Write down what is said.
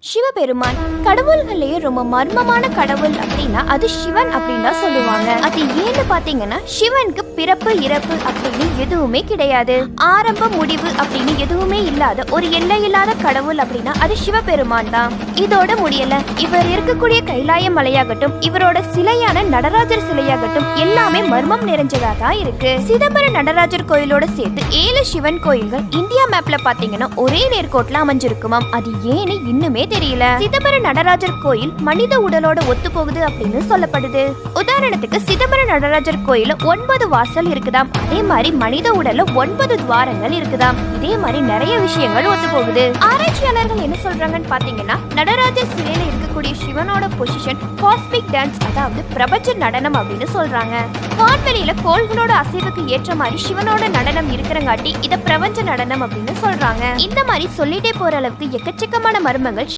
சிவபெருமான் கடவுள்களே ரொம்ப மர்மமான கடவுள் அப்படின்னா அது சிவன் அப்படின்னு தான் சொல்லுவாங்க. அது ஏன்னு பாத்தீங்கன்னா சிவனுக்கு பிறப்பு இறப்பு அப்படின்னு எதுவுமே கிடையாது. ஆரம்ப முடிவு அப்படின்னு எதுவுமே இல்லாத ஒரு எல்லையில்லாத கடவுள் அப்படின்னா அது சிவபெருமான் தான். இதோட முடியல, இவர் இருக்கக்கூடிய கைலாய மலையாகட்டும், இவரோட சிலையான நடராஜர் சிலையாகட்டும் எல்லாமே மர்மம் நிறைஞ்சதா தான் இருக்கு. சிதம்பரம் நடராஜர் கோயிலோட சேர்த்து 7 சிவன் கோயில்கள் இந்தியா மேப்ல பாத்தீங்கன்னா ஒரே நேர்கோட்ல அமைஞ்சிருக்குமாம். அது ஏன்னு இன்னுமே தெரியல. சிதம்பரம் நடராஜர் கோயில் மனித உடலோட ஒத்து போகுது அப்படின்னு சொல்லப்படுது. உதாரணத்துக்கு சிதம்பரம் நடராஜர் கோயில 9 வாசல் இருக்குதாம். அதே மாதிரி மனித உடல்ல 9 துவாரங்கள் இருக்குதாம். இதே மாதிரி நிறைய விஷயங்கள் ஒத்து போகுது. ஆராய்ச்சியாளர்கள் என்ன சொல்றாங்கன்னு பாத்தீங்கன்னா நடராஜர் சிலையில இருக்கக்கூடிய சிவனோட பொசிஷன் காஸ்மிக் டான்ஸ், அதாவது பிரபஞ்ச நடனம் அப்படின்னு சொல்றாங்க. வான்வெளியில கோள்களோட அசைவுக்கு ஏற்ற மாதிரி சிவனோட நடனம் இருக்கிறங்காட்டி இத பிரபஞ்ச நடனம் அப்படின்னு சொல்றாங்க. இந்த மாதிரி சொல்லிட்டே போற அளவுக்கு எக்கச்சக்கமான மர்மங்கள்